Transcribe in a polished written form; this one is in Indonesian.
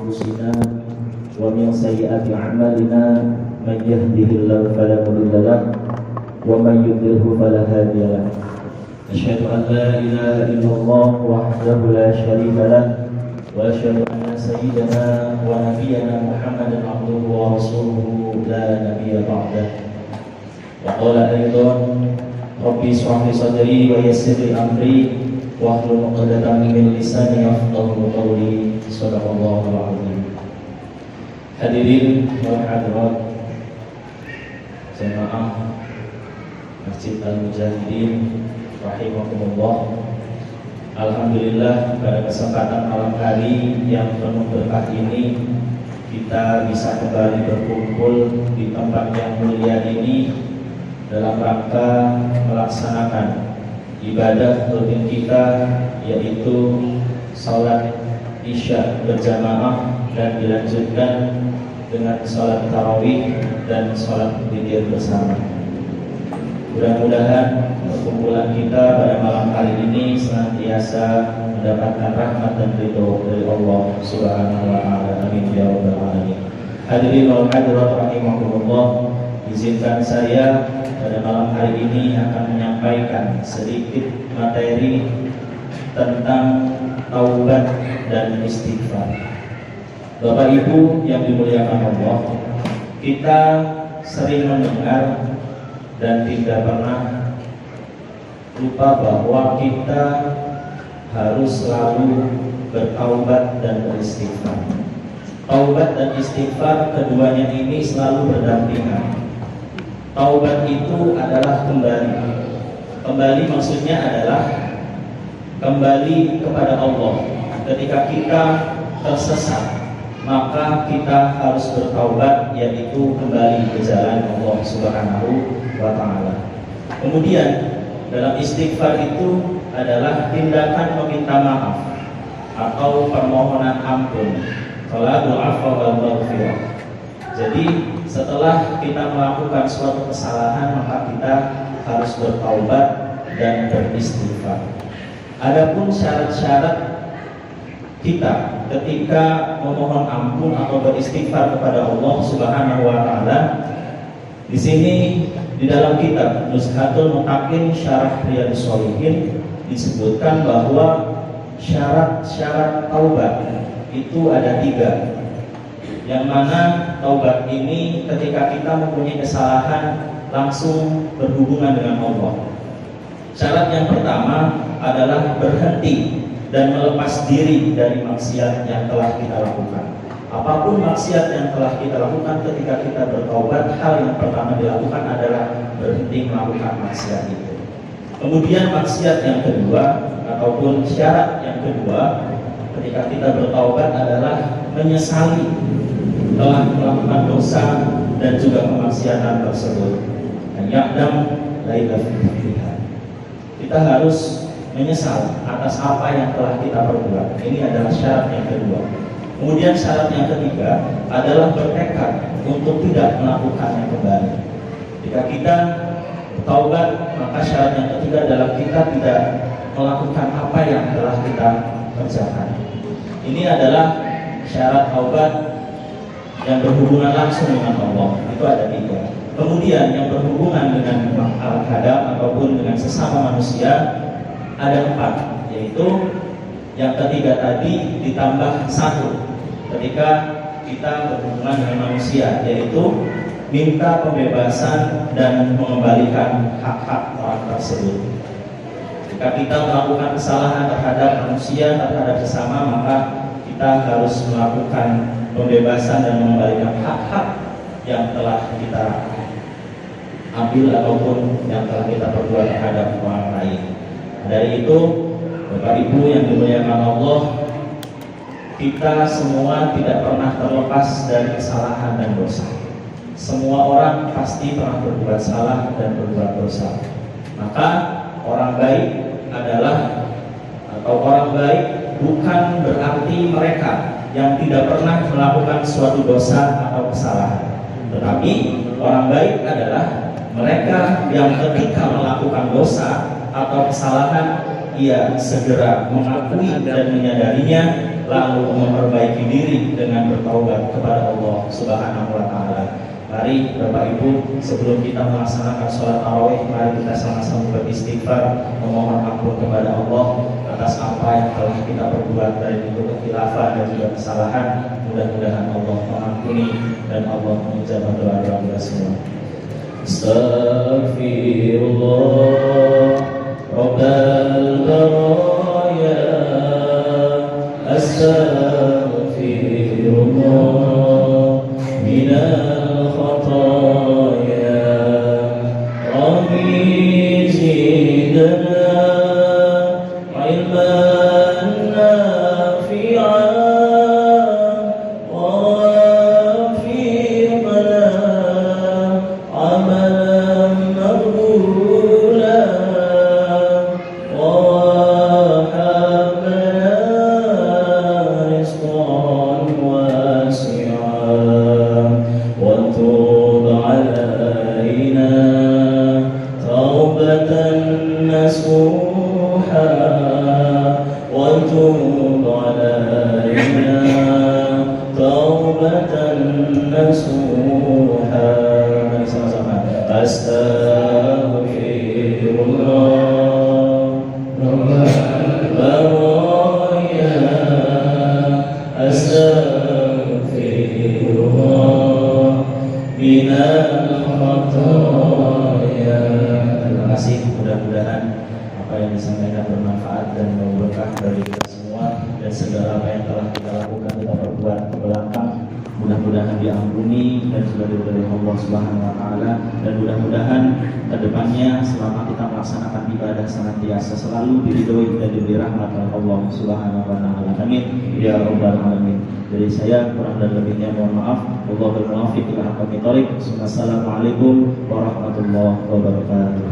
أنفسنا ومن سيئات أعمالنا من يهده الله فلا مضل له ومن يضلله فلا هادي له. أشهد أن لا إله إلا الله وحده لا شريك له وأشهد أن سيدنا ونبينا محمدا عبده ورسوله لا نبي بعده. وقال أيضا ربي اشرح لي صدري ويسر لي أمري واحلل عقدة من lisani yafqahu qawli. Shadaqallahul azim. Hadirin wal hadirat jamaah Masjid Al-Mujahidin rahimakumullah. Alhamdulillah, pada kesempatan malam hari yang penuh berkah ini kita bisa kembali berkumpul di tempat yang mulia ini dalam rangka melaksanakan ibadah rutin kita, yaitu salat isya berjamaah dan dilanjutkan dengan salat tarawih dan salat witir bersama. Mudah-mudahan perkumpulan kita pada malam hari ini senantiasa mendapatkan rahmat dan ridho dari Allah Subhanahu wa taala. Amin ya rabbal alamin. Hadirin wal hadirat rahimakumullah, izinkan saya pada malam hari ini akan menyampaikan sedikit materi tentang taubat dan istighfar. Bapak Ibu yang dimuliakan Allah, kita sering mendengar dan tidak pernah lupa bahwa kita harus selalu bertaubat dan beristighfar. Taubat dan istighfar keduanya ini selalu berdampingan. Taubat itu adalah kembali. Kembali maksudnya adalah kembali kepada Allah. Ketika kita tersesat, maka kita harus bertaubat, yaitu kembali ke jalan Allah Subhanahu wa taala. Kemudian dalam istighfar itu adalah tindakan meminta maaf atau permohonan ampun. Talabul afwa wal maghfirah. Jadi setelah kita melakukan suatu kesalahan, maka kita harus bertaubat dan beristighfar. Adapun syarat-syarat kita ketika memohon ampun atau beristighfar kepada Allah Subhanahu wa taala, di sini di dalam kitab Nuzhatul Muttaqin Syarah Riyadhus Shalihin disebutkan bahwa syarat-syarat taubat itu ada 3. Yang mana taubat ini ketika kita mempunyai kesalahan langsung berhubungan dengan Allah. Syarat yang pertama adalah berhenti dan melepas diri dari maksiat yang telah kita lakukan. Apapun maksiat yang telah kita lakukan, ketika kita bertaubat, hal yang pertama dilakukan adalah berhenti melakukan maksiat itu. Kemudian maksiat yang kedua ataupun syarat yang kedua ketika kita bertaubat adalah menyesali telah melakukan dosa dan juga kemaksiatan tersebut. Ya'dam laila fiha. Kita harus menyesal atas apa yang telah kita perbuat. Ini adalah syarat yang kedua. Kemudian syarat yang ketiga adalah bertekad untuk tidak melakukannya kembali. Jika kita bertaubat, maka syarat yang ketiga adalah kita tidak melakukan apa yang telah kita kerjakan. Ini adalah syarat taubat yang berhubungan langsung dengan Allah. Itu ada 3. Kemudian yang berhubungan dengan al-hadam ataupun dengan sesama manusia ada 4, yaitu yang ketiga tadi ditambah 1 ketika kita berhubungan dengan manusia, yaitu minta pembebasan dan mengembalikan hak-hak orang tersebut. Jika kita melakukan kesalahan terhadap manusia, terhadap sesama, maka kita harus melakukan pembebasan dan mengembalikan hak-hak yang telah kita ambil ataupun yang telah kita perbuat terhadap orang lain. Dari itu, Bapak Ibu yang dimuliakan Allah, kita semua tidak pernah terlepas dari kesalahan dan dosa. Semua orang pasti pernah berbuat salah dan berbuat dosa. Maka orang baik adalah atau orang baik bukan berarti mereka yang tidak pernah melakukan suatu dosa atau kesalahan. Tetapi orang baik adalah mereka yang ketika melakukan dosa atau kesalahan, ia segera mengakui dan menyadarinya, lalu memperbaiki diri dengan bertaubat kepada Allah Subhanahu wa taala. Mari Bapak Ibu, sebelum kita melaksanakan sholat tarawih, mari kita sama-sama beristighfar, memohon ampun kepada Allah atas apa yang telah kita perbuat dari bentuk kekhilafan dan juga kesalahan. Mudah-mudahan Allah mengampuni dan Allah menjawab doa-doa kita semua. Astaghfirullah Rabbal baraya, astaghfirullah minal khataya, Rabbi zidna ilman nafi'an wa wafiqna amalan maqbula wa habna rizqan wasi'an wa tub alaina taubatan nasuha wa tub alaina taubatan nasuha. Mari sama-sama. Astaghfirullah Rabbal baraya, astaghfirullah minal khataya. Terima kasih, mudah-mudahan apa yang disampaikan bermanfaat dan berkah bagi kita semua, dan segala apa yang telah kita lakukan, kita perbuat ke belakang, mudah-mudahan diampuni dan sudah diberi Allah Subhanahu wa taala. Dan mudah-mudahan kedepannya selama kita melaksanakan ibadah senantiasa selalu diridhoi dan diberi rahmat oleh Allah Subhanahu wa taala. Amin ya rabbal alamin. Dari saya kurang dan lebihnya mohon maaf. Wallahul muwaffiq ila aqwamit thoriq. Wassalamualaikum warahmatullahi wabarakatuh.